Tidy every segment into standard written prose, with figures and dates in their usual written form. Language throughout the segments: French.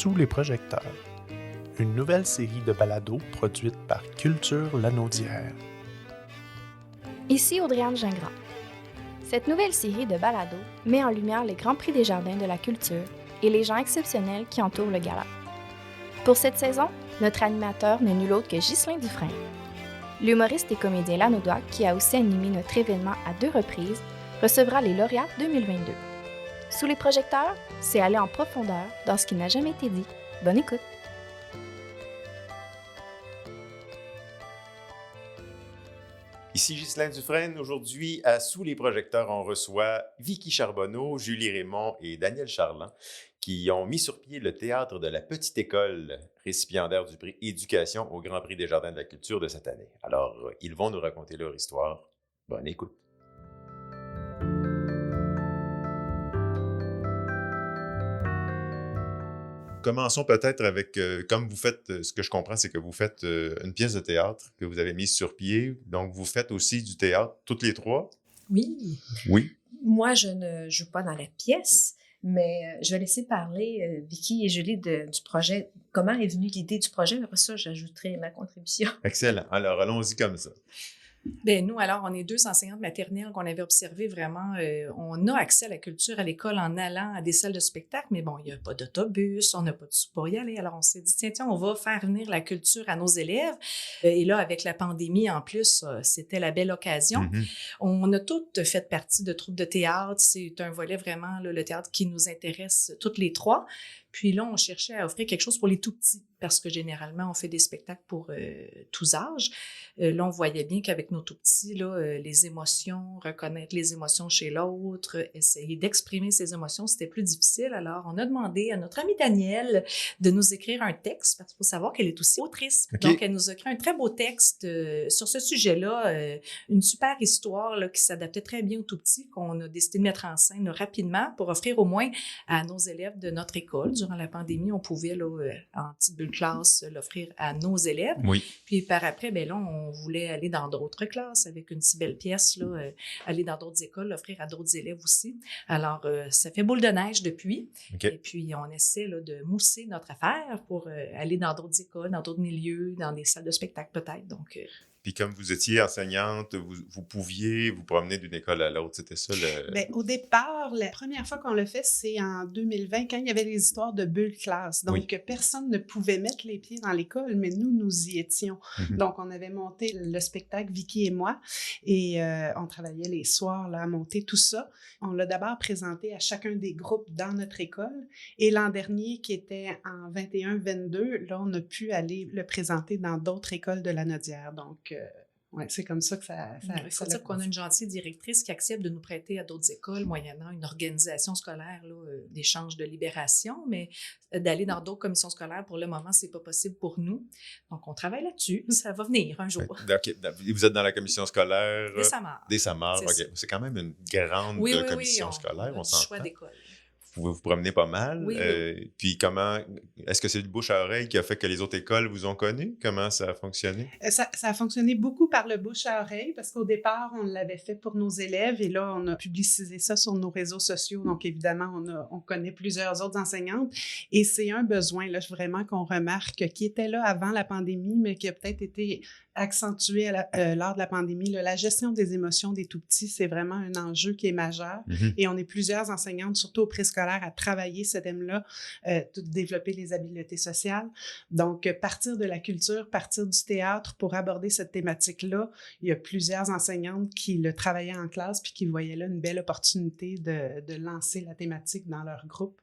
Sous les projecteurs, une nouvelle série de balados produite par Culture Lanaudière. Ici Audrey-Anne Gingras. Cette nouvelle série de balados met en lumière les Grands Prix des Jardins de la Culture et les gens exceptionnels qui entourent le gala. Pour cette saison, notre animateur n'est nul autre que Ghislain Dufresne. L'humoriste et comédien lanaudois, qui a aussi animé notre événement à 2 reprises, recevra les lauréats 2022. Sous les projecteurs, c'est aller en profondeur dans ce qui n'a jamais été dit. Bonne écoute! Ici Ghislain Dufresne. Aujourd'hui, à Sous les projecteurs, on reçoit Vicky Charbonneau, Julie Raymond et Daniel Charland, qui ont mis sur pied le théâtre de la Petite École, récipiendaire du prix Éducation au Grand Prix des Jardins de la Culture de cette année. Alors, ils vont nous raconter leur histoire. Bonne écoute. Commençons peut-être avec, comme vous faites, ce que je comprends, c'est que vous faites une pièce de théâtre que vous avez mise sur pied. Donc, vous faites aussi du théâtre, toutes les trois? Oui. Oui. Moi, je ne joue pas dans la pièce, mais je vais laisser parler Vicky et Julie du projet. Comment est venue l'idée du projet? Après ça, j'ajouterai ma contribution. Excellent. Alors, allons-y comme ça. Bien, nous, alors, on est 2 enseignantes maternelles qu'on avait observé vraiment. On a accès à la culture à l'école en allant à des salles de spectacle, mais bon, il n'y a pas d'autobus, on n'a pas de sous pour y aller. Alors, on s'est dit, tiens, on va faire venir la culture à nos élèves. Et là, avec la pandémie, en plus, c'était la belle occasion. Mm-hmm. On a toutes fait partie de troupes de théâtre. C'est un volet vraiment, là, le théâtre qui nous intéresse toutes les trois. Puis là, on cherchait à offrir quelque chose pour les tout-petits, parce que généralement, on fait des spectacles pour tous âges. Là, on voyait bien qu'avec nos tout-petits, là, les émotions, reconnaître les émotions chez l'autre, essayer d'exprimer ses émotions, c'était plus difficile. Alors, on a demandé à notre amie Danielle de nous écrire un texte, parce qu'il faut savoir qu'elle est aussi autrice. Okay. Donc, elle nous a écrit un très beau texte sur ce sujet-là, une super histoire là, qui s'adaptait très bien aux tout-petits, qu'on a décidé de mettre en scène rapidement pour offrir au moins à nos élèves de notre école. Durant la pandémie, on pouvait, là, en petite bulle classe, l'offrir à nos élèves. Oui. Puis par après, bien là, on voulait aller dans d'autres classes avec une si belle pièce, là, aller dans d'autres écoles, l'offrir à d'autres élèves aussi. Alors, ça fait boule de neige depuis. Okay. Et puis, on essaie là, de mousser notre affaire pour aller dans d'autres écoles, dans d'autres milieux, dans des salles de spectacle peut-être. Donc, Puis comme vous étiez enseignante, vous pouviez vous promener d'une école à l'autre, c'était ça le... Bien, au départ, la première fois qu'on l'a fait, c'est en 2020, quand il y avait les histoires de bulles classe. Donc, oui. Personne ne pouvait mettre les pieds dans l'école, mais nous y étions. Mm-hmm. Donc, on avait monté le spectacle, Vicky et moi, et on travaillait les soirs là, à monter tout ça. On l'a d'abord présenté à chacun des groupes dans notre école. Et l'an dernier, qui était en 21-22, là, on a pu aller le présenter dans d'autres écoles de Lanaudière. Donc, ouais, c'est comme ça que ça il faut dire qu'on a une gentille directrice qui accepte de nous prêter à d'autres écoles moyennant une organisation scolaire là, d'échange de libération, mais d'aller dans d'autres commissions scolaires, pour le moment, c'est pas possible pour nous. Donc, on travaille là-dessus. Ça va venir un jour. Okay. Vous êtes dans la commission scolaire? Des Samars. Des Samars, OK. C'est quand même une grande commission scolaire, on s'entend. Choix d'école. Vous pouvez vous promener pas mal. Oui. Puis comment, est-ce que c'est le bouche à oreille qui a fait que les autres écoles vous ont connu? Comment ça a fonctionné? Ça a fonctionné beaucoup par le bouche à oreille parce qu'au départ, on l'avait fait pour nos élèves et là, on a publicisé ça sur nos réseaux sociaux. Donc, évidemment, on connaît plusieurs autres enseignantes et c'est un besoin là, vraiment qu'on remarque qui était là avant la pandémie, mais qui a peut-être été accentué lors de la pandémie. Là, la gestion des émotions des tout-petits, c'est vraiment un enjeu qui est majeur. Mm-hmm. Et on est plusieurs enseignantes, surtout au préscolaire, à travailler ce thème-là, développer les habiletés sociales. Donc, partir de la culture, partir du théâtre pour aborder cette thématique-là, il y a plusieurs enseignantes qui le travaillaient en classe puis qui voyaient là une belle opportunité de lancer la thématique dans leur groupe.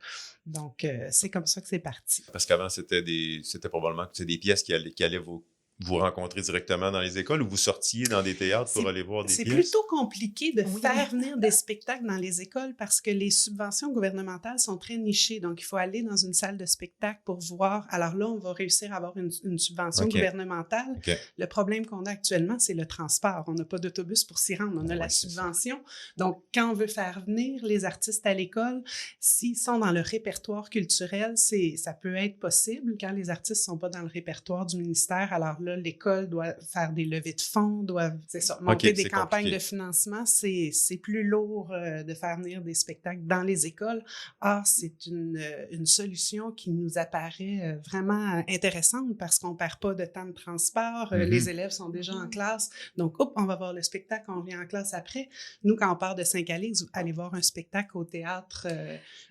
Donc, c'est comme ça que c'est parti. Parce qu'avant, c'était probablement des pièces qui allaient vous rencontrer directement dans les écoles ou vous sortiez dans des théâtres pour aller voir des pièces? C'est plutôt compliqué de faire venir des spectacles dans les écoles parce que les subventions gouvernementales sont très nichées. Donc, il faut aller dans une salle de spectacle pour voir. Alors là, on va réussir à avoir une subvention gouvernementale. Okay. Le problème qu'on a actuellement, c'est le transport. On n'a pas d'autobus pour s'y rendre. On a la subvention. Donc, quand on veut faire venir les artistes à l'école, s'ils sont dans le répertoire culturel, ça peut être possible. Quand les artistes ne sont pas dans le répertoire du ministère, alors là, là, l'école doit faire des levées de fonds, c'est ça, monter des c'est campagnes compliqué. de financement. C'est plus lourd de faire venir des spectacles dans les écoles. Or, c'est une solution qui nous apparaît vraiment intéressante parce qu'on perd pas de temps de transport. Les élèves sont déjà en classe. Donc, on va voir le spectacle, on vient en classe après. Nous, quand on part de Saint-Calix, aller voir un spectacle au théâtre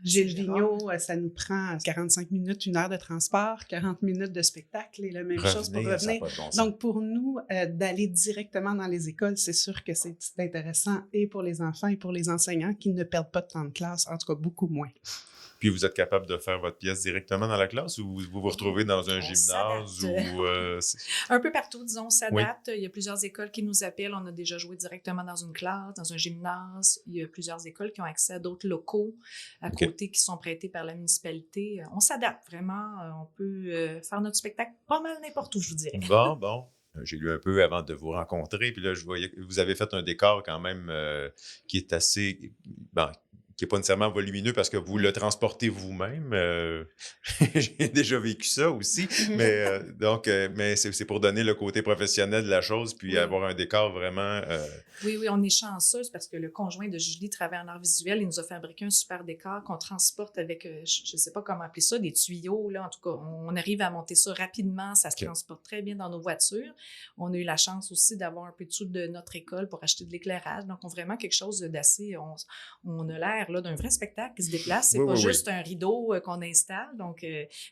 Gilles Vigneault, ça nous prend 45 minutes, 1 heure de transport, 40 minutes de spectacle et la même chose pour Revenir, ça n'a revenir. pas de bon sens. Donc, pour nous, d'aller directement dans les écoles, c'est sûr que c'est intéressant et pour les enfants et pour les enseignants qui ne perdent pas de temps de classe, en tout cas beaucoup moins. Puis vous êtes capable de faire votre pièce directement dans la classe ou vous vous retrouvez dans un On gymnase s'adapte. ou... Un peu partout, disons, on s'adapte. Il y a plusieurs écoles qui nous appellent. On a déjà joué directement dans une classe, dans un gymnase. Il y a plusieurs écoles qui ont accès à d'autres locaux à côté qui sont prêtés par la municipalité. On s'adapte vraiment. On peut faire notre spectacle pas mal n'importe où, je vous dirais. Bon. J'ai lu un peu avant de vous rencontrer, puis là, je voyais que vous avez fait un décor quand même qui est assez... qui n'est pas nécessairement volumineux parce que vous le transportez vous-même. J'ai déjà vécu ça aussi. Mais c'est pour donner le côté professionnel de la chose puis avoir un décor vraiment... Oui, on est chanceuse parce que le conjoint de Julie travaille en art visuel. Il nous a fabriqué un super décor qu'on transporte avec, je ne sais pas comment appeler ça, des tuyaux. Là. En tout cas, on arrive à monter ça rapidement. Ça se transporte très bien dans nos voitures. On a eu la chance aussi d'avoir un peu de sous de notre école pour acheter de l'éclairage. Donc, on a vraiment quelque chose d'assez... On a l'air là, d'un vrai spectacle qui se déplace. C'est pas juste un rideau qu'on installe. Donc,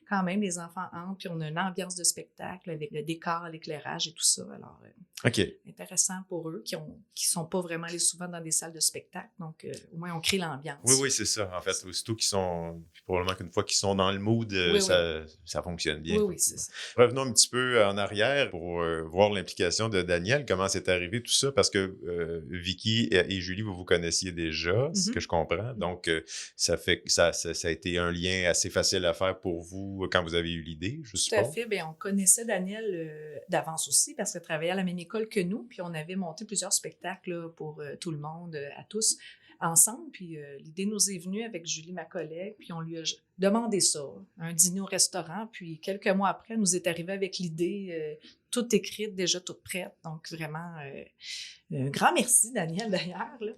quand même, les enfants entrent, puis on a une ambiance de spectacle avec le décor, l'éclairage et tout ça. Alors, intéressant pour eux qui sont pas vraiment allés souvent dans des salles de spectacle. Donc, au moins, on crée l'ambiance. Oui, c'est ça. En fait, aussitôt qu'ils sont... Probablement qu'une fois qu'ils sont dans le mood, ça fonctionne bien. Oui, c'est ça. Revenons un petit peu en arrière pour voir l'implication de Daniel. Comment c'est arrivé tout ça? Parce que Vicky et Julie, vous connaissiez déjà, ce que je comprends. Donc, ça a été un lien assez facile à faire pour vous quand vous avez eu l'idée, je suppose. Tout à fait. Bien, on connaissait Daniel d'avance aussi parce qu'elle travaillait à la même école que nous. Puis, on avait monté plusieurs spectacles là, pour tout le monde, à tous, ensemble. Puis, l'idée nous est venue avec Julie, ma collègue. Puis, on lui a demandé ça, un dîner au restaurant. Puis, quelques mois après, elle nous est arrivée avec l'idée toute écrite, déjà toute prête. Donc, vraiment, un grand merci, Daniel, d'ailleurs, là.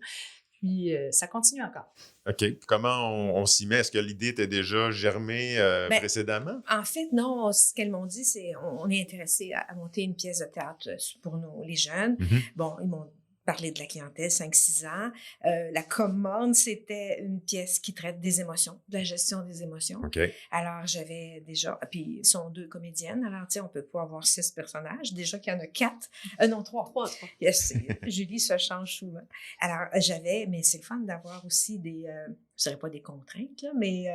Puis, ça continue encore. OK. Comment on s'y met? Est-ce que l'idée était déjà germée précédemment? En fait, non. Ce qu'elles m'ont dit, c'est on est intéressé à monter une pièce de théâtre pour nous, les jeunes. Bon, ils m'ont parlé de la clientèle, 5-6 ans. La commande, c'était une pièce qui traite des émotions, de la gestion des émotions. OK. Alors, j'avais déjà... Puis, ils sont 2 comédiennes. Alors, tu sais, on peut pas avoir 6 personnages. Déjà qu'il y en a 4. Non, 3. 3. Yes, Julie se change souvent. Alors, mais c'est le fun d'avoir aussi des... je dirais pas des contraintes, là, mais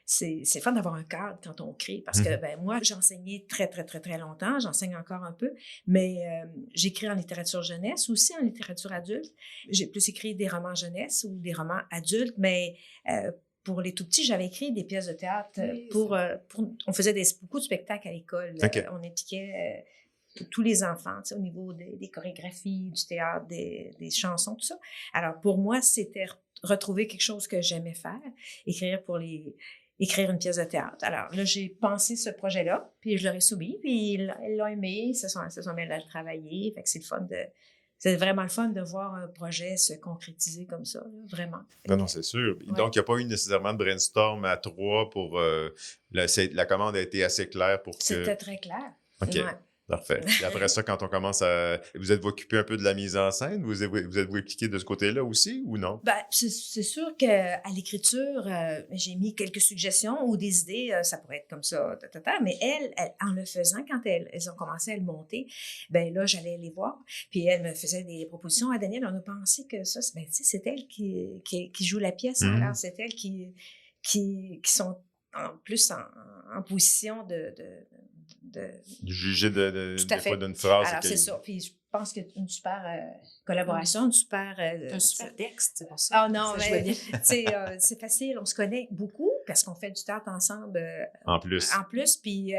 c'est le fun d'avoir un cadre quand on crée. Parce que, moi, j'ai enseigné très, très, très, très longtemps. J'enseigne encore un peu. Mais j'écris en littérature jeunesse, aussi en littérature adulte. J'ai plus écrit des romans jeunesse ou des romans adultes, mais pour les tout-petits, j'avais écrit des pièces de théâtre on faisait beaucoup de spectacles à l'école. Okay. On impliquait tous les enfants, au niveau des chorégraphies, du théâtre, des chansons, tout ça. Alors, pour moi, c'était retrouver quelque chose que j'aimais faire, écrire une pièce de théâtre. Alors là, j'ai pensé ce projet-là, puis je leur ai soumis, puis ils l'ont aimé, ils se sont mis à le travailler. Fait que c'est vraiment le fun de voir un projet se concrétiser comme ça, là, vraiment. Non, c'est sûr. Ouais. Donc, il n'y a pas eu nécessairement de brainstorm à 3 pour... la commande a été assez claire pour que... C'était très clair. OK. Ouais. Parfait. Et après ça, quand on commence à... Vous êtes-vous occupé un peu de la mise en scène? Vous êtes-vous impliqué de ce côté-là aussi ou non? C'est sûr qu'à l'écriture, j'ai mis quelques suggestions ou des idées, ça pourrait être comme ça, mais elles, en le faisant, quand elles ont commencé à le monter, là, j'allais les voir, puis elles me faisaient des propositions. À Daniel, on a pensé que ça, c'est elle qui joue la pièce, alors c'est elle qui sont en plus en position de juger tout à fait. D'une phrase. Alors, c'est ça. Puis, je pense qu'il y a une super collaboration, un super texte, c'est pour ça. Ah non, mais c'est facile. On se connaît beaucoup parce qu'on fait du théâtre ensemble. En plus. Puis,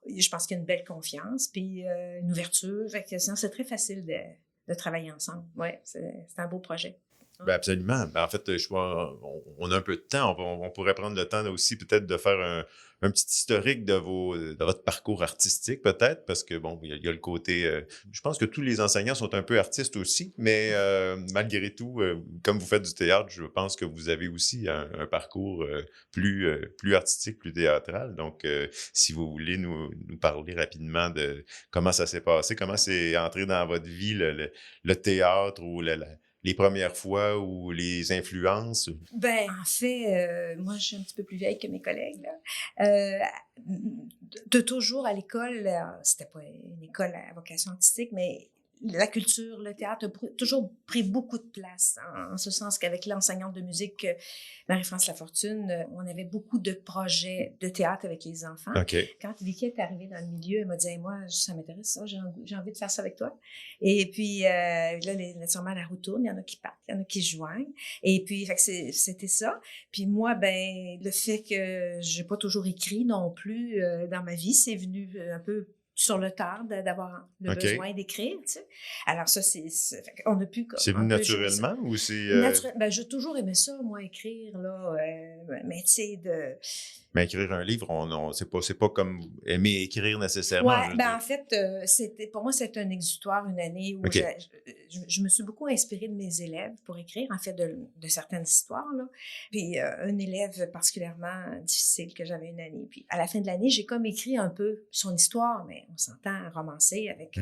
je pense qu'il y a une belle confiance, puis une ouverture. Fait que sinon, c'est très facile de travailler ensemble. Oui, c'est un beau projet. Ben absolument. Ben, en fait, on a un peu de temps. On pourrait prendre le temps là, aussi peut-être de faire un petit historique de votre parcours artistique, peut-être, parce que, bon, il y a le côté... je pense que tous les enseignants sont un peu artistes aussi, mais malgré tout, comme vous faites du théâtre, je pense que vous avez aussi un parcours plus artistique, plus théâtral. Donc, si vous voulez nous parler rapidement de comment ça s'est passé, comment c'est entré dans votre vie, le théâtre ou les premières fois ou les influences? Ben, en fait, moi, je suis un petit peu plus vieille que mes collègues, là. De toujours à l'école, c'était pas une école à vocation artistique, mais la culture, le théâtre a toujours pris beaucoup de place, en ce sens qu'avec l'enseignante de musique Marie-France Lafortune, on avait beaucoup de projets de théâtre avec les enfants. OK. Quand Vicky est arrivée dans le milieu, elle m'a dit hey, « moi, ça m'intéresse ça, j'ai envie de faire ça avec toi. » Et puis, là, naturellement, la roue tourne, il y en a qui partent, il y en a qui se joignent. Et puis, fait que c'était ça. Puis moi, ben le fait que j'ai pas toujours écrit non plus dans ma vie, c'est venu un peu sur le tard d'avoir le besoin d'écrire, tu sais. Alors ça, on a pu... C'est venu naturellement ou c'est... Ben, j'ai toujours aimé ça, moi, écrire, là, mais tu sais, Mais écrire un livre, c'est pas comme aimer écrire nécessairement. Ouais, ben en fait, pour moi, c'est un exutoire, une année où je me suis beaucoup inspirée de mes élèves pour écrire, en fait, de certaines histoires, là. Puis un élève particulièrement difficile que j'avais une année. Puis à la fin de l'année, j'ai comme écrit un peu son histoire, mais on s'entend romancer avec...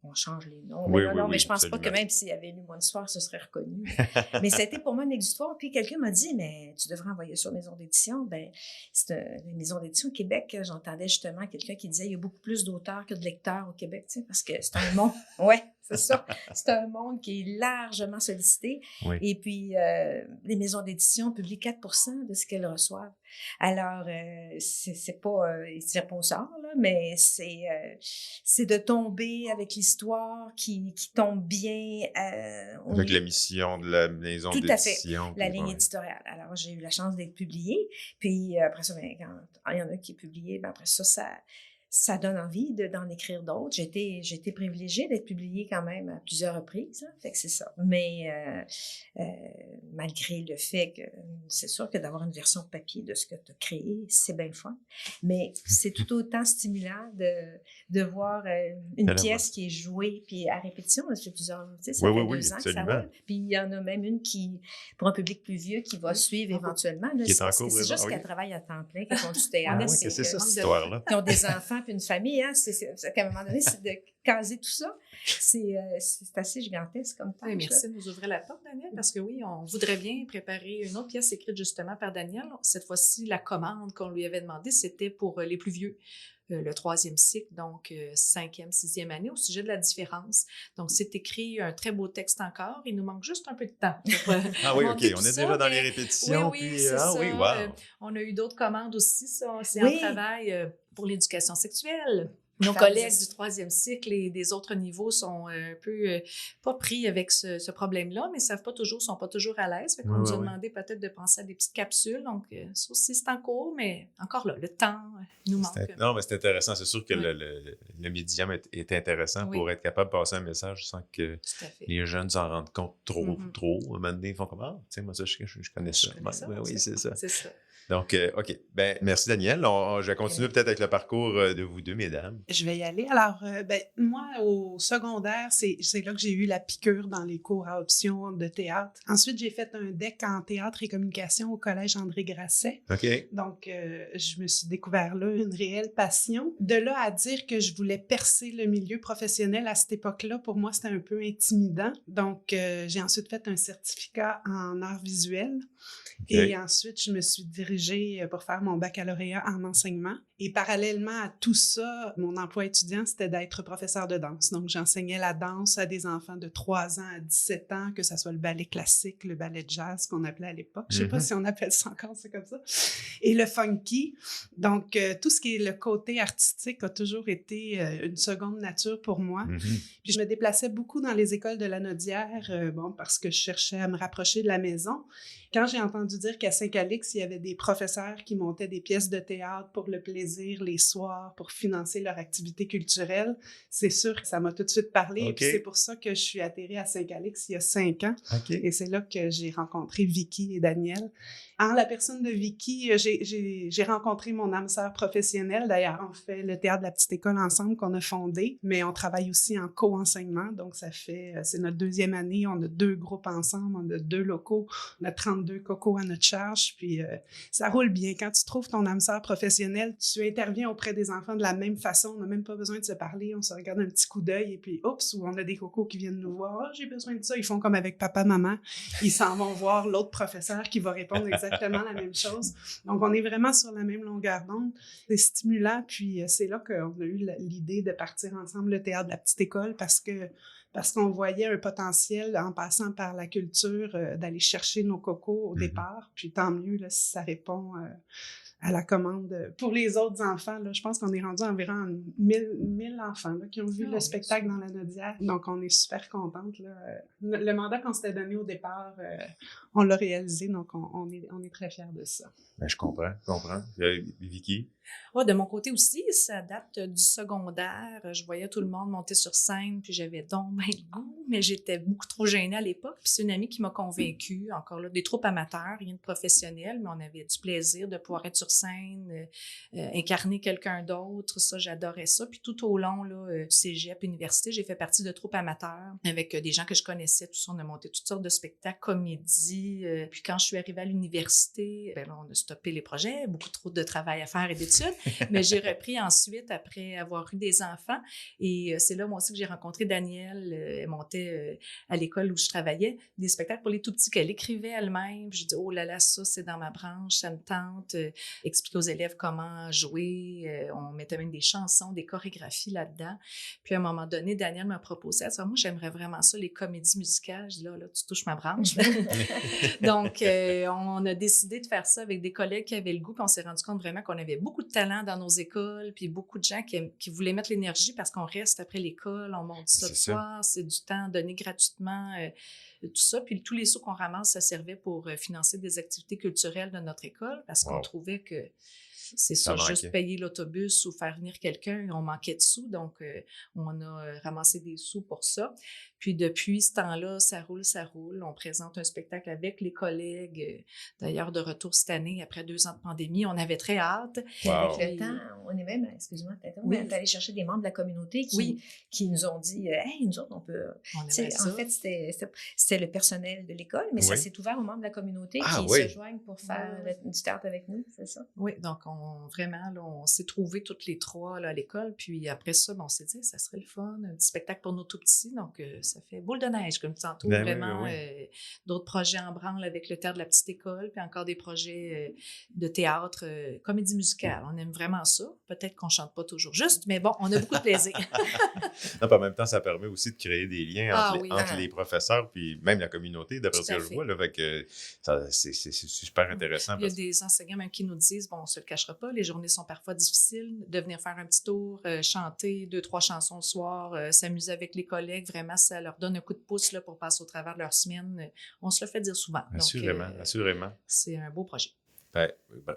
on change les noms. Oui, mais je pense absolument. pas que même s'il avait lu mon histoire, ce serait reconnu. Mais ça a été pour moi un exutoire. Puis quelqu'un m'a dit, mais tu devrais envoyer ça aux maisons d'édition. Ben, c'est une maison d'édition au Québec. J'entendais justement quelqu'un qui disait, il y a beaucoup plus d'auteurs que de lecteurs au Québec, tu sais, parce que c'est un monde. Ouais, c'est ça. C'est un monde qui est largement sollicité. Oui. Et puis, les maisons d'édition publient 4% de ce qu'elles reçoivent. Alors, c'est pas, il tire pas au sort, là, mais c'est de tomber avec l'histoire qui tombe bien. Avec la mission de la maison d'édition. Tout à fait, la ligne éditoriale. Alors, j'ai eu la chance d'être publiée. Puis après ça, ben, quand il y en a qui est publié, ben, après ça donne envie d'en écrire d'autres. J'ai été privilégiée d'être publiée quand même à plusieurs reprises. Hein, fait que c'est ça. Mais malgré le fait que c'est sûr que d'avoir une version papier de ce que tu as créé, c'est bien le fun. Mais c'est tout autant stimulant de voir une pièce qui est jouée puis à répétition. Ça fait plusieurs, tu sais, ça fait 2 ans que ça roule. Puis il y en a même une qui, pour un public plus vieux, qui va suivre éventuellement. Là, qui est en cours. C'est juste qu'elle travaille à temps plein, qu'elle font du théâtre. C'est ça, cette histoire-là. Qui ont des enfants puis une famille, hein, qu'à un moment donné, c'est de caser tout ça. C'est assez gigantesque comme tâche. Oui, merci de nous ouvrir la porte, Daniel, parce que oui, on voudrait bien préparer une autre pièce écrite justement par Daniel. Cette fois-ci, la commande qu'on lui avait demandée, c'était pour les plus vieux, le 3e cycle, donc 5e, 6e année, au sujet de la différence. Donc, c'est écrit un très beau texte encore. Il nous manque juste un peu de temps. Ah oui, OK. On est déjà dans les répétitions. Oui, puis, c'est ça. Oui, wow. On a eu d'autres commandes aussi. Ça, c'est un travail pour l'éducation sexuelle. Nos collègues du 3e cycle et des autres niveaux sont un peu pas pris avec ce problème-là, mais sont pas toujours à l'aise. Fait qu'on nous a demandé peut-être de penser à des petites capsules. Donc, ça aussi, c'est en cours, mais encore là, le temps nous manque. Non, mais c'est intéressant. C'est sûr que le médium est intéressant pour être capable de passer un message sans que les jeunes s'en rendent compte trop. À un moment donné, ils font comme, tu sais, moi, ça, je connais ça. Oui, c'est ça. C'est ça. Donc, OK. Ben, merci, Daniel. Je vais continuer peut-être avec le parcours de vous deux, mesdames. Je vais y aller. Alors, moi, au secondaire, c'est là que j'ai eu la piqûre dans les cours à option de théâtre. Ensuite, j'ai fait un DEC en théâtre et communication au collège André Grasset. OK. Donc, je me suis découvert là une réelle passion. De là à dire que je voulais percer le milieu professionnel à cette époque-là, pour moi, c'était un peu intimidant. Donc, j'ai ensuite fait un certificat en arts visuels. Okay. Et ensuite, je me suis dirigée pour faire mon baccalauréat en enseignement. Et parallèlement à tout ça, mon emploi étudiant, c'était d'être professeur de danse. Donc, j'enseignais la danse à des enfants de 3 ans à 17 ans, que ce soit le ballet classique, le ballet jazz qu'on appelait à l'époque. Je ne sais pas si on appelle ça encore, c'est comme ça. Et le funky. Donc, tout ce qui est le côté artistique a toujours été une seconde nature pour moi. Puis, je me déplaçais beaucoup dans les écoles de la Naudière, parce que je cherchais à me rapprocher de la maison. Quand j'ai entendu dire qu'à Saint-Calix, il y avait des professeurs qui montaient des pièces de théâtre pour le plaisir les soirs, pour financer leur activité culturelle, c'est sûr que ça m'a tout de suite parlé. Et puis c'est pour ça que je suis atterrée à Saint-Calix il y a 5 ans. Et c'est là que j'ai rencontré Vicky et Daniel. En la personne de Vicky, j'ai rencontré mon âme sœur professionnelle. D'ailleurs, on fait le théâtre de la petite école ensemble qu'on a fondé, mais on travaille aussi en co-enseignement. Donc, c'est notre 2e année. On a 2 groupes ensemble, on a 2 locaux, on a 32 cocos à notre charge. Puis, ça roule bien. Quand tu trouves ton âme sœur professionnelle, tu interviens auprès des enfants de la même façon. On n'a même pas besoin de se parler. On se regarde un petit coup d'œil et puis, oups, ou on a des cocos qui viennent nous voir. Ah, j'ai besoin de ça. Ils font comme avec papa, maman. Ils s'en vont voir l'autre professeur qui va répondre exactement la même chose. Donc, on est vraiment sur la même longueur d'onde. C'est stimulant. Puis, c'est là qu'on a eu l'idée de partir ensemble le théâtre de la petite école parce qu'on voyait un potentiel en passant par la culture d'aller chercher nos cocos au départ. Puis tant mieux là, si ça répond à la commande. Pour les autres enfants, là, je pense qu'on est rendu environ 1000 enfants là, qui ont vu le spectacle dans la Nodière. Donc, on est super contente. Là. Le mandat qu'on s'était donné au départ, on l'a réalisé. Donc, on est très fiers de ça. Ben, je comprends. Vicky? Oh, de mon côté aussi, ça date du secondaire. Je voyais tout le monde monter sur scène, puis j'avais donc le goût, mais j'étais beaucoup trop gênée à l'époque. Puis c'est une amie qui m'a convaincue, encore là, des troupes amateurs, rien de professionnel, mais on avait du plaisir de pouvoir être sur scène, incarner quelqu'un d'autre. Ça, j'adorais ça. Puis tout au long, là, cégep, université, j'ai fait partie de troupes amateurs avec des gens que je connaissais. Tout ça, on a monté toutes sortes de spectacles, comédies. Puis quand je suis arrivée à l'université, ben là, on a stoppé les projets, beaucoup trop de travail à faire et d'études. Mais j'ai repris ensuite après avoir eu des enfants et c'est là moi aussi que j'ai rencontré Danielle. Elle montait à l'école où je travaillais des spectacles pour les tout petits qu'elle écrivait elle-même. Puis je dis oh là là, ça c'est dans ma branche, ça me tente. Expliquer aux élèves comment jouer. On mettait même des chansons, des chorégraphies là-dedans. Puis à un moment donné, Danielle m'a proposé, elle dit moi j'aimerais vraiment ça, les comédies musicales. Je dis là tu touches ma branche. Donc on a décidé de faire ça avec des collègues qui avaient le goût. Puis on s'est rendu compte vraiment qu'on avait beaucoup de talent dans nos écoles, puis beaucoup de gens qui voulaient mettre l'énergie parce qu'on reste après l'école, on monte ça le soir, c'est du temps donné gratuitement, tout ça. Puis tous les sous qu'on ramasse, ça servait pour financer des activités culturelles de notre école parce qu'on trouvait que c'est ça, juste payer l'autobus ou faire venir quelqu'un, on manquait de sous, donc on a ramassé des sous pour ça. Puis depuis ce temps-là, ça roule. On présente un spectacle avec les collègues. D'ailleurs, de retour cette année, après 2 ans de pandémie, on avait très hâte. Avec le temps, on est même, excuse-moi, on est allé chercher des membres de la communauté qui nous ont dit, hey, nous autres, on peut... En fait, c'était le personnel de l'école, mais ça s'est ouvert aux membres de la communauté qui se joignent pour faire du théâtre avec nous, c'est ça? Oui, donc on s'est trouvés toutes les 3 là, à l'école, puis après ça, on s'est dit, ça serait le fun, un petit spectacle pour nos tout-petits, donc ça fait boule de neige, comme tantôt, vraiment, d'autres projets en branle avec le théâtre de la petite école, puis encore des projets de théâtre, comédie musicale, on aime vraiment ça, peut-être qu'on chante pas toujours juste, mais bon, on a beaucoup de plaisir. Non, en même temps, ça permet aussi de créer des liens entre les professeurs, puis même la communauté, d'après ce que je vois, là, fait que c'est super intéressant. Il y a des enseignants même qui nous disent, bon, on se le cachera pas, les journées sont parfois difficiles, de venir faire un petit tour, chanter 2-3 chansons le soir, s'amuser avec les collègues, vraiment, ça leur donne un coup de pouce là, pour passer au travers de leur semaine. On se le fait dire souvent. Assurément, assurément. C'est un beau projet.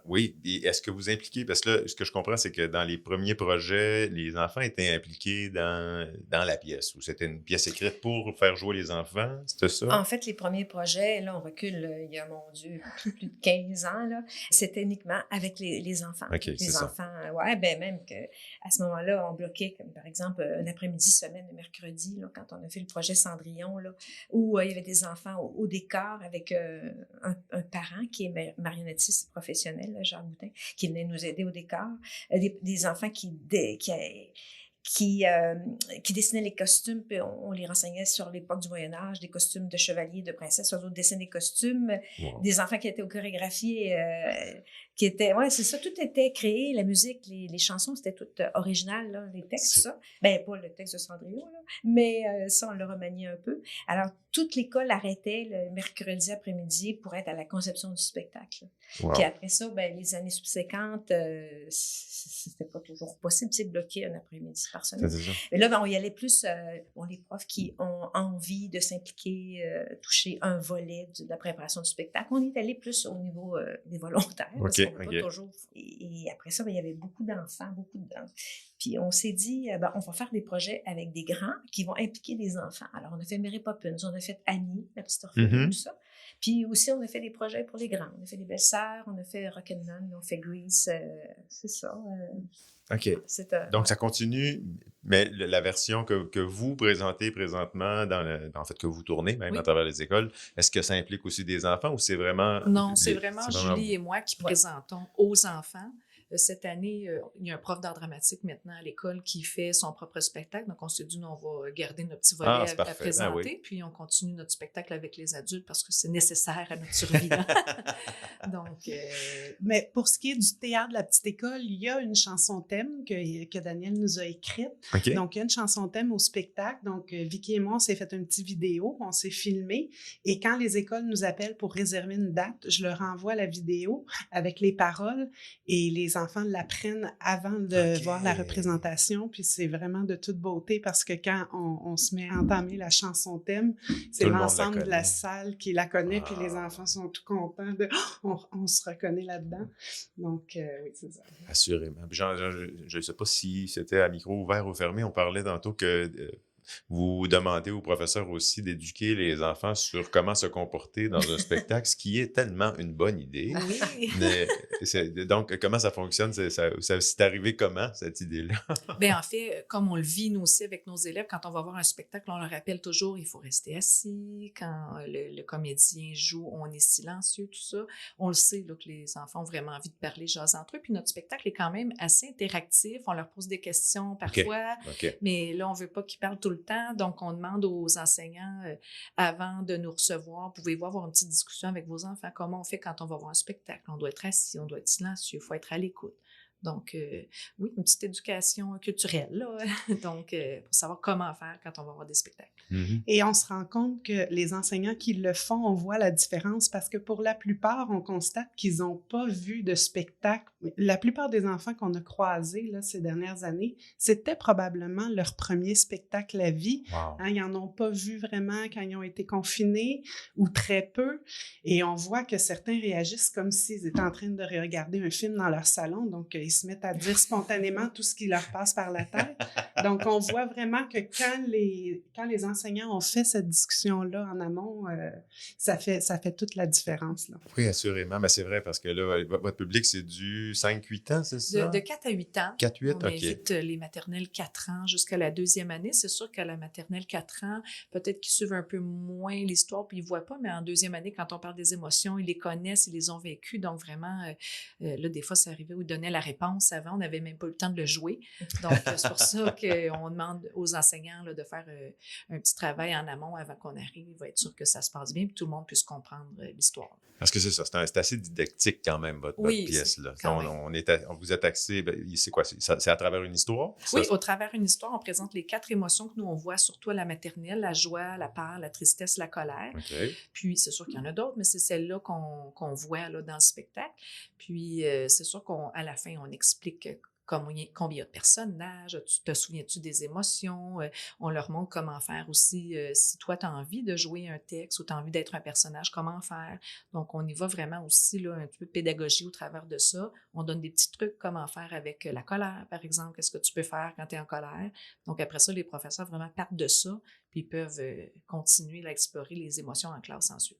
Oui, et est-ce que vous impliquez, parce que là, ce que je comprends, c'est que dans les premiers projets, les enfants étaient impliqués dans la pièce, ou c'était une pièce écrite pour faire jouer les enfants, c'était ça? En fait, les premiers projets, là, on recule, il y a, mon Dieu, plus de 15 ans, là, c'était uniquement avec les enfants. Okay, les enfants, même qu'à ce moment-là, on bloquait, comme par exemple, un après-midi semaine, le mercredi, là, quand on a fait le projet Cendrillon, là, où il y avait des enfants au décor avec un parent qui est marionnettiste professionnel, là, Jacques Boutin, qui venait nous aider au décor, des enfants qui dessinaient les costumes, puis on les renseignait sur l'époque du Moyen-Âge, des costumes de chevaliers, de princesses, eux autres dessinaient des costumes, des enfants qui étaient aux chorégraphies, qui étaient, c'est ça, tout était créé, la musique, les chansons, c'était tout original, là, les textes, ça. Ben, pas le texte de Cendrillon, là, mais ça, on le remaniait un peu. Alors, toute l'école arrêtait le mercredi après-midi pour être à la conception du spectacle. Puis après ça, ben, les années subséquentes, c'était pas toujours possible, bloquer un après-midi. par semaine. C'est ça. Et là, on y allait plus, les profs qui ont envie de s'impliquer, toucher un volet de la préparation du spectacle. On est allé plus au niveau des volontaires. Parce qu'on peut pas toujours... Et après ça, il y avait beaucoup d'enfants, Puis on s'est dit, on va faire des projets avec des grands qui vont impliquer des enfants. Alors, on a fait Mary Poppins, on a fait Annie, la petite orpheline, tout ça. Puis aussi, on a fait des projets pour les grands. On a fait Les Belles-Sœurs, on a fait Rock'n'None, on a fait Grease, c'est ça. OK. Donc, ça continue, mais la version que vous présentez présentement, en fait, que vous tournez même à travers les écoles, est-ce que ça implique aussi des enfants ou c'est vraiment... Non, c'est vraiment Julie et moi qui présentons aux enfants. Cette année, il y a un prof d'art dramatique maintenant à l'école qui fait son propre spectacle. Donc, on s'est dit, nous, on va garder notre petit volet à présenter. Puis, on continue notre spectacle avec les adultes parce que c'est nécessaire à notre survie. Donc, Mais pour ce qui est du théâtre de la petite école, il y a une chanson thème que Daniel nous a écrite. Okay. Donc, il y a une chanson thème au spectacle. Donc, Vicky et moi, on s'est fait une petite vidéo, on s'est filmé. Et quand les écoles nous appellent pour réserver une date, je leur envoie la vidéo avec les paroles et les enfants l'apprennent avant de voir la représentation, puis c'est vraiment de toute beauté parce que quand on se met à entamer la chanson thème, c'est l'ensemble de la salle qui la connaît, puis les enfants sont tout contents on se reconnaît là-dedans. Donc, oui, c'est ça. Assurément. Je ne sais pas si c'était à micro ouvert ou fermé, on parlait tantôt que... vous demandez aux professeurs aussi d'éduquer les enfants sur comment se comporter dans un spectacle, ce qui est tellement une bonne idée. Oui. Mais donc, comment ça fonctionne? C'est arrivé comment, cette idée-là? Bien, en fait, comme on le vit, nous aussi, avec nos élèves, quand on va voir un spectacle, on leur rappelle toujours, il faut rester assis. Quand le comédien joue, on est silencieux, tout ça. On le sait, là, que les enfants ont vraiment envie de parler, jaser entre eux. Puis notre spectacle est quand même assez interactif. On leur pose des questions parfois, mais là, on veut pas qu'ils parlent tout le temps. Donc, on demande aux enseignants, avant de nous recevoir, pouvez-vous avoir une petite discussion avec vos enfants? Comment on fait quand on va voir un spectacle? On doit être assis, on doit être silencieux, il faut être à l'écoute. Donc, oui, une petite éducation culturelle, là. Donc, pour savoir comment faire quand on va voir des spectacles. Mm-hmm. Et on se rend compte que les enseignants qui le font, on voit la différence parce que pour la plupart, on constate qu'ils n'ont pas vu de spectacle. La plupart des enfants qu'on a croisés là, ces dernières années, c'était probablement leur premier spectacle à vie. Wow. Hein, ils n'en ont pas vu vraiment quand ils ont été confinés ou très peu. Et on voit que certains réagissent comme s'ils étaient en train de regarder un film dans leur salon. Donc, ils se mettent à dire spontanément tout ce qui leur passe par la tête. Donc, on voit vraiment que quand les enseignants ont fait cette discussion-là en amont, ça fait toute la différence. Là. Oui, assurément. Mais c'est vrai parce que là, votre public, c'est du 5-8 ans, c'est ça? De 4 à 8 ans. 4-8, on invite les maternelles 4 ans jusqu'à la 2e année. C'est sûr qu'à la maternelle 4 ans, peut-être qu'ils suivent un peu moins l'histoire puis ils ne voient pas, mais en 2e année, quand on parle des émotions, ils les connaissent, ils les ont vécues. Donc, vraiment, là, des fois, ça arrivait où ils donnaient la réponse avant. On n'avait même pas eu le temps de le jouer. Donc, c'est pour ça qu'on demande aux enseignants là, de faire un petit travail en amont avant qu'on arrive. Il va être sûr que ça se passe bien et que tout le monde puisse comprendre l'histoire. Parce que c'est ça, c'est assez didactique quand même, votre pièce. Là. On vous êtes axé, c'est quoi? C'est à travers une histoire? Oui, au travers une histoire, on présente les 4 émotions que nous, on voit surtout à la maternelle, la joie, la peur, la tristesse, la colère. Okay. Puis, c'est sûr qu'il y en a d'autres, mais c'est celle-là qu'on voit là, dans le spectacle. Puis, c'est sûr qu'à la fin, on explique combien il y a de personnages, te souviens-tu des émotions? On leur montre comment faire aussi, si toi, tu as envie de jouer un texte ou tu as envie d'être un personnage, comment faire? Donc, on y va vraiment aussi, là, un peu de pédagogie au travers de ça. On donne des petits trucs, comment faire avec la colère, par exemple. Qu'est-ce que tu peux faire quand tu es en colère? Donc, après ça, les professeurs vraiment partent de ça, puis ils peuvent continuer à explorer les émotions en classe ensuite.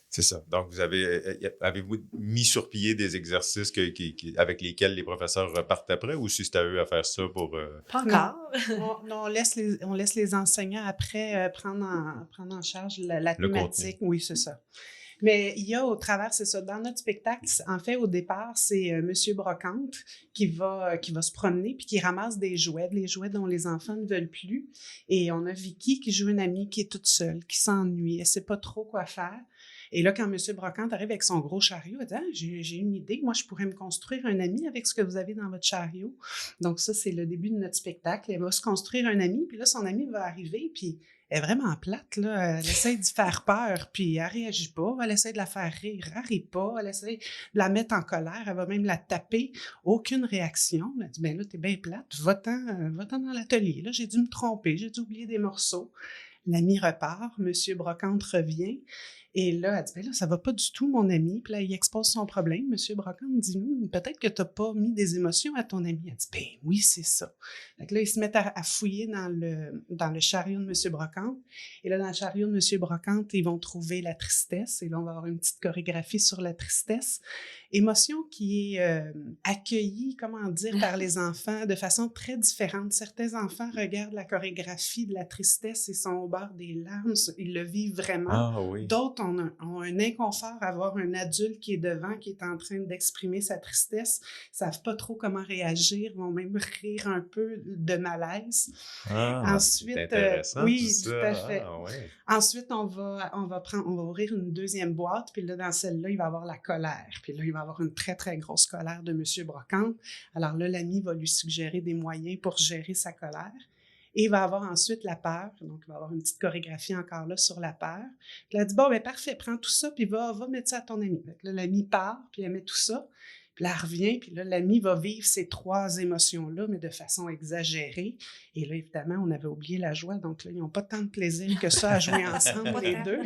C'est ça. Donc, avez-vous mis sur pied des exercices avec lesquels les professeurs repartent après ou si c'est à eux à faire ça pour... Pas encore. Non, on laisse les enseignants après prendre en charge la thématique. Oui, c'est ça. Mais il y a au travers, c'est ça, dans notre spectacle, en fait, au départ, c'est Monsieur Brocante qui va se promener puis qui ramasse des jouets, les jouets dont les enfants ne veulent plus. Et on a Vicky qui joue une amie qui est toute seule, qui s'ennuie, elle ne sait pas trop quoi faire. Et là, quand M. Brocante arrive avec son gros chariot, elle dit « j'ai une idée, moi, je pourrais me construire un ami avec ce que vous avez dans votre chariot. » Donc ça, c'est le début de notre spectacle. Elle va se construire un ami, puis là, son ami va arriver, puis elle est vraiment plate, là. Elle essaie de faire peur, puis elle réagit pas. Elle essaie de la faire rire, elle rit pas. Elle essaie de la mettre en colère, elle va même la taper. Aucune réaction. Elle dit, ben là, t'es bien plate, va-t'en dans l'atelier. Là, j'ai dû me tromper, j'ai dû oublier des morceaux. L'ami repart, Monsieur Brocante revient. Et là, elle dit, ben là, ça va pas du tout, mon ami. Puis là, il expose son problème. Monsieur Brocante dit, peut-être que t'as pas mis des émotions à ton ami. Elle dit, ben oui, c'est ça. Donc là, ils se mettent à fouiller dans le chariot de Monsieur Brocante. Et là, dans le chariot de Monsieur Brocante, ils vont trouver la tristesse. Et là, on va avoir une petite chorégraphie sur la tristesse. Émotion qui est accueillie, comment dire, par les enfants de façon très différente. Certains enfants regardent la chorégraphie de la tristesse et sont au bord des larmes. Ils le vivent vraiment. Ah oui. D'autres ont un inconfort à avoir un adulte qui est devant, qui est en train d'exprimer sa tristesse. Ils savent pas trop comment réagir, vont même rire un peu de malaise. Ensuite, c'est intéressant, oui, tout tout ça. à fait. Ah, ouais. Ensuite, on va ouvrir une deuxième boîte, puis là, dans celle-là, il va y avoir la colère. Puis là, il va y avoir une très, très grosse colère de Monsieur Brocante. Alors là, l'ami va lui suggérer des moyens pour gérer sa colère. Et il va avoir ensuite la peur. Donc, il va avoir une petite chorégraphie encore là sur la peur. Puis elle dit, bon, ben parfait, prends tout ça, puis va mettre ça à ton ami. Donc là, l'ami part, puis elle met tout ça. Puis là, elle revient, puis là, l'ami va vivre ces 3 émotions-là, mais de façon exagérée. Et là, évidemment, on avait oublié la joie. Donc là, ils n'ont pas tant de plaisir que ça à jouer ensemble, les deux.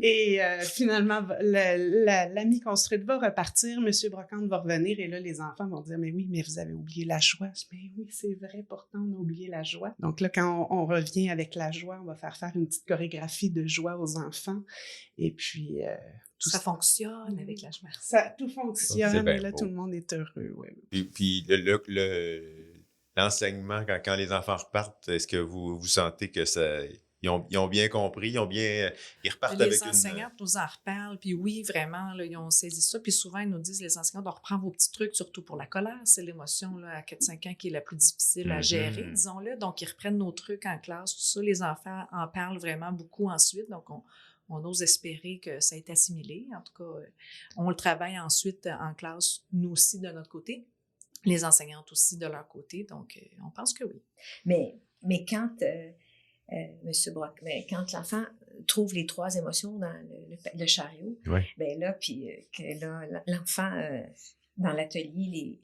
Et finalement, l'ami construite va repartir, Monsieur Brocante va revenir, et là, les enfants vont dire, mais oui, mais vous avez oublié la joie. Je dis, mais oui, c'est vrai, pourtant, on a oublié la joie. Donc là, quand on revient avec la joie, on va faire une petite chorégraphie de joie aux enfants. Et puis... ça fonctionne avec la joie. Tout fonctionne, et là, beau. tout le monde est heureux. Ouais. Puis l'enseignement, quand les enfants repartent, est-ce que vous sentez que ça... Ils ont bien compris, ils repartent avec Les enseignantes nous en reparlent, puis oui, vraiment, là, ils ont saisi ça. Puis souvent, ils nous disent, les enseignants, on reprend vos petits trucs, surtout pour la colère. C'est l'émotion là, à 4-5 ans qui est la plus difficile à gérer, disons-le. Donc, ils reprennent nos trucs en classe, tout ça. Les enfants en parlent vraiment beaucoup ensuite. Donc, on ose espérer que ça a été assimilé. En tout cas, on le travaille ensuite en classe, nous aussi, de notre côté. Les enseignantes aussi, de leur côté. Donc, on pense que oui. Mais quand... Monsieur Brock, mais quand l'enfant trouve les 3 émotions dans le chariot, ben là, puis que là, l'enfant dans l'atelier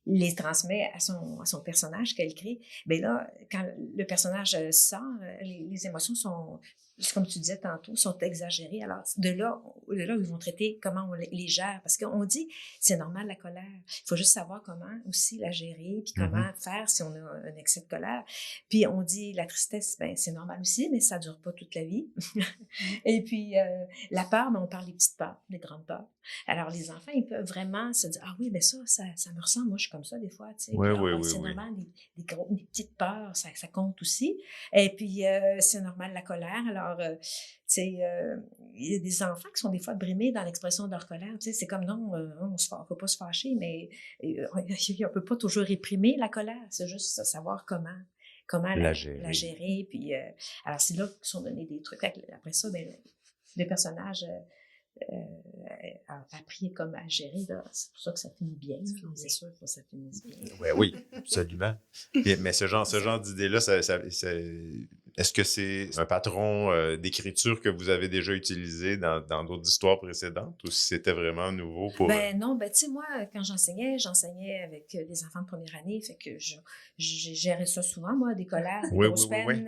les transmet à son personnage qu'elle crée, ben là, quand le personnage sort, les émotions sont, comme tu disais tantôt, sont exagérées. Alors, de là, ils vont traiter comment on les gère. Parce qu'on dit, c'est normal la colère. Il faut juste savoir comment aussi la gérer, puis comment faire si on a un excès de colère. Puis on dit, la tristesse, ben c'est normal aussi, mais ça dure pas toute la vie. Et puis, la peur, ben, on parle des petites peurs, des grandes peurs. Alors, les enfants, ils peuvent vraiment se dire, ah oui, ben ça me ressemble, moi, je suis comme ça des fois, tu sais. C'est normal, des petites peurs, ça compte aussi. Et puis, c'est normal la colère. Alors, tu sais, il y a des enfants qui sont des fois brimés dans l'expression de leur colère. Tu sais, c'est comme non, on ne peut pas se fâcher, mais on ne peut pas toujours réprimer la colère. C'est juste savoir comment la gérer. Puis, alors, c'est là qu'ils sont donnés des trucs. Après ça, ben, le personnage a appris comme à gérer. Là. C'est pour ça que ça finit bien. C'est sûr que ça finisse bien. Oui, absolument. Mais ce genre d'idée-là, est-ce que c'est un patron d'écriture que vous avez déjà utilisé dans d'autres histoires précédentes ou si c'était vraiment nouveau pour... Ben non, ben tu sais, moi, quand j'enseignais avec des enfants de première année, fait que j'ai géré ça souvent, moi, des colères, des grosses peines.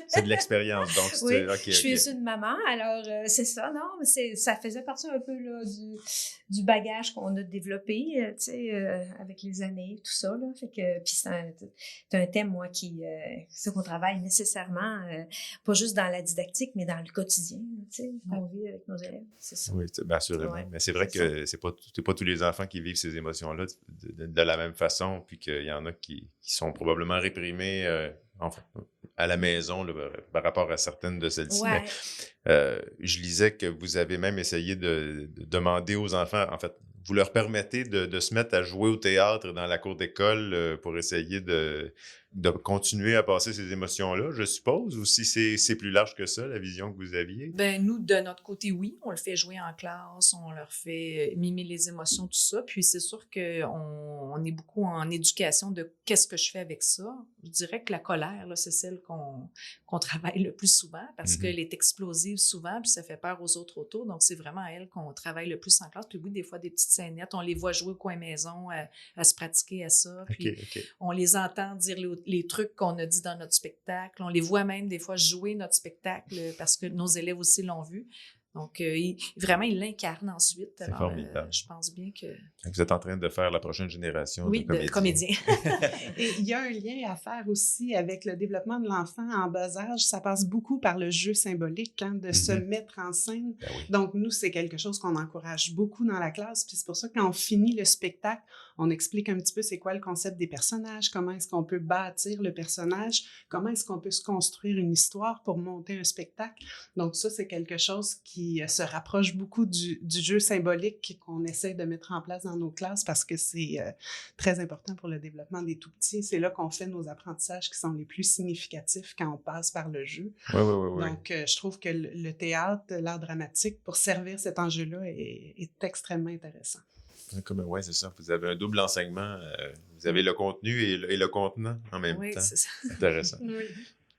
C'est de l'expérience, donc oui, je suis une maman, alors c'est ça, non, mais ça faisait partie un peu là, du bagage qu'on a développé, tu sais, avec les années, tout ça, là, fait que, puis c'est un thème, moi, c'est qu'on travaille nécessairement, pas juste dans la didactique, mais dans le quotidien, tu sais, qu'on vit avec nos élèves, c'est ça. Oui, bien assurément, mais c'est vrai que c'est pas tous les enfants qui vivent ces émotions-là de la même façon, puis qu'il y en a qui sont probablement réprimés, à la maison là, par rapport à certaines de celles-ci. Ouais. Mais, je lisais que vous avez même essayé de demander aux enfants, en fait, vous leur permettez de se mettre à jouer au théâtre dans la cour d'école pour essayer de de continuer à passer ces émotions-là, je suppose, ou si c'est plus large que ça, la vision que vous aviez? Ben nous, de notre côté, oui, on le fait jouer en classe, on leur fait mimer les émotions, tout ça. Puis c'est sûr qu'on est beaucoup en éducation de qu'est-ce que je fais avec ça. Je dirais que la colère, là, c'est celle qu'on travaille le plus souvent parce qu'elle est explosive souvent, puis ça fait peur aux autres autour. Donc c'est vraiment à elle qu'on travaille le plus en classe. Puis oui, des fois, des petites scénettes, on les voit jouer au coin maison, à se pratiquer à ça. Puis on les entend dire les trucs qu'on a dit dans notre spectacle. On les voit même des fois jouer notre spectacle parce que nos élèves aussi l'ont vu. Donc, vraiment, ils l'incarnent ensuite. C'est alors, formidable. Je pense bien que... Vous êtes en train de faire la prochaine génération de comédiens. Et il y a un lien à faire aussi avec le développement de l'enfant en bas âge. Ça passe beaucoup par le jeu symbolique, de se mettre en scène. Ben oui. Donc, nous, c'est quelque chose qu'on encourage beaucoup dans la classe. Puis c'est pour ça que quand on finit le spectacle, on explique un petit peu c'est quoi le concept des personnages, comment est-ce qu'on peut bâtir le personnage, comment est-ce qu'on peut se construire une histoire pour monter un spectacle. Donc ça, c'est quelque chose qui se rapproche beaucoup du jeu symbolique qu'on essaie de mettre en place dans nos classes parce que c'est très important pour le développement des tout-petits. C'est là qu'on fait nos apprentissages qui sont les plus significatifs quand on passe par le jeu. Oui. Donc, je trouve que le théâtre, l'art dramatique, pour servir cet enjeu-là, est extrêmement intéressant. Oui, c'est ça. Vous avez un double enseignement. Vous avez le contenu et le contenant en même temps. Oui, c'est ça. Intéressant. Oui.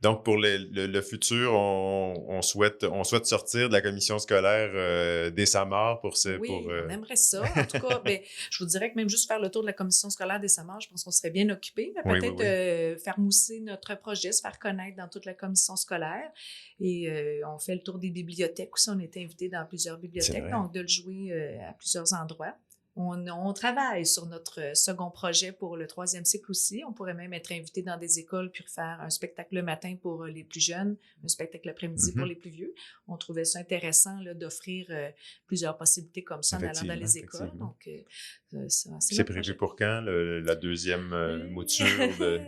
Donc, pour le futur, on souhaite sortir de la commission scolaire dès sa mort pour ce... Oui, pour, on aimerait ça. En tout cas, je vous dirais que même juste faire le tour de la commission scolaire dès sa mort, je pense qu'on serait bien occupé. Mais peut-être faire mousser notre projet, se faire connaître dans toute la commission scolaire. Et on fait le tour des bibliothèques aussi. On était invité dans plusieurs bibliothèques, donc de le jouer à plusieurs endroits. On travaille sur notre second projet pour le 3e cycle aussi. On pourrait même être invité dans des écoles puis faire un spectacle le matin pour les plus jeunes, un spectacle l'après-midi pour les plus vieux. On trouvait ça intéressant là, d'offrir plusieurs possibilités comme ça en allant dans les écoles. Donc, c'est prévu pour quand, la deuxième mouture de...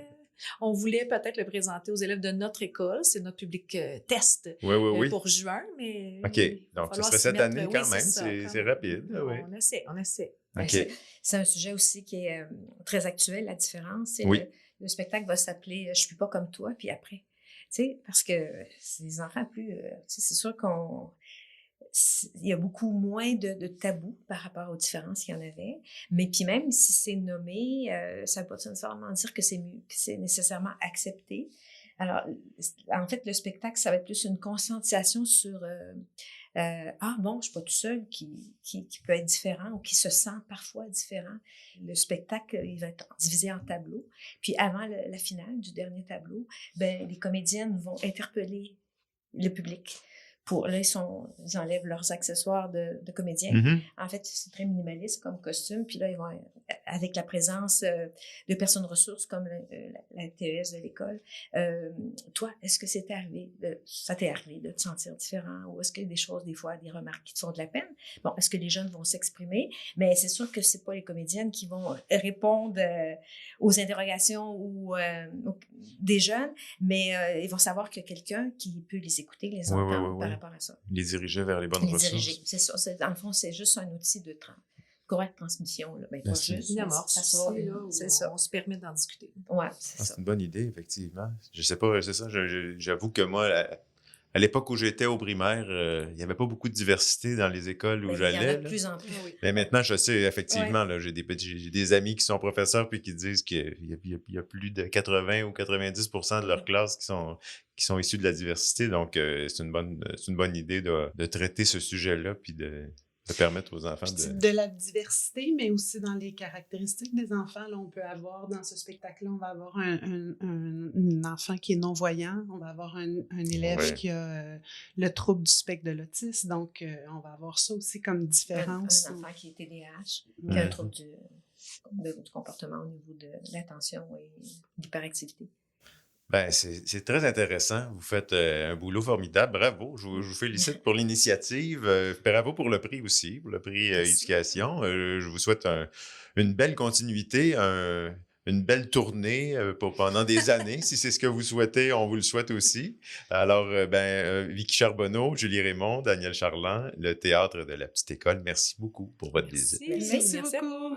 On voulait peut-être le présenter aux élèves de notre école. C'est notre public test pour juin, mais... OK, donc ce serait cette année quand même. C'est rapide. On essaie. Okay. C'est un sujet aussi qui est très actuel, la différence. Le spectacle va s'appeler « Je suis pas comme toi », puis après. Parce que les enfants plus... c'est sûr il y a beaucoup moins de tabous par rapport aux différences qu'il y en avait. Mais puis même si c'est nommé, ça ne veut pas nécessairement dire que c'est nécessairement accepté. Alors, en fait, le spectacle, ça va être plus une conscientisation sur ah bon, je suis pas tout seul qui peut être différent ou qui se sent parfois différent. Le spectacle, il va être divisé en tableaux. Puis avant la finale du dernier tableau, les comédiennes vont interpeller le public. Là, ils enlèvent leurs accessoires de comédiens. En fait, c'est très minimaliste comme costume. Puis là, ils vont, avec la présence de personnes ressources comme la TES de l'école. Toi, est-ce que ça t'est arrivé de te sentir différent? Ou est-ce qu'il y a des choses, des fois, des remarques qui te font de la peine? Bon, est-ce que les jeunes vont s'exprimer? Mais c'est sûr que c'est pas les comédiennes qui vont répondre aux interrogations ou des jeunes, mais ils vont savoir qu'il y a quelqu'un qui peut les écouter, les entendre par rapport à ça. Les diriger vers les bonnes ressources. C'est ça. Dans le fond, c'est juste un outil de correcte transmission. Là. Pas juste une amorce. C'est ça. On se permet d'en discuter. Ouais, c'est ça. C'est une bonne idée, effectivement. Je sais pas, c'est ça. J'avoue que moi, à l'époque où j'étais au primaire, il n'y avait pas beaucoup de diversité dans les écoles où j'allais. Il y en a de plus en plus. Mais maintenant, je sais, effectivement, là, j'ai des amis qui sont professeurs puis qui disent qu'il y a plus de 80 ou 90% de leur classe qui sont issus de la diversité. Donc, c'est une bonne idée de traiter ce sujet-là puis de permettre aux enfants de la diversité, mais aussi dans les caractéristiques des enfants. Là, on peut avoir, dans ce spectacle-là, on va avoir un enfant qui est non-voyant, on va avoir un élève qui a le trouble du spectre de l'autisme, donc on va avoir ça aussi comme différence. Un enfant qui est TDAH, qui a un trouble du comportement au niveau de l'attention et de l'hyperactivité. C'est très intéressant. Vous faites un boulot formidable. Bravo. Je vous félicite pour l'initiative. Bravo pour le prix aussi, pour le prix éducation. Je vous souhaite une belle continuité, une belle tournée pendant des années. Si c'est ce que vous souhaitez, on vous le souhaite aussi. Alors, Vicky Charbonneau, Julie Raymond, Daniel Charland, le Théâtre de la Petite École, merci beaucoup pour votre visite. Merci beaucoup.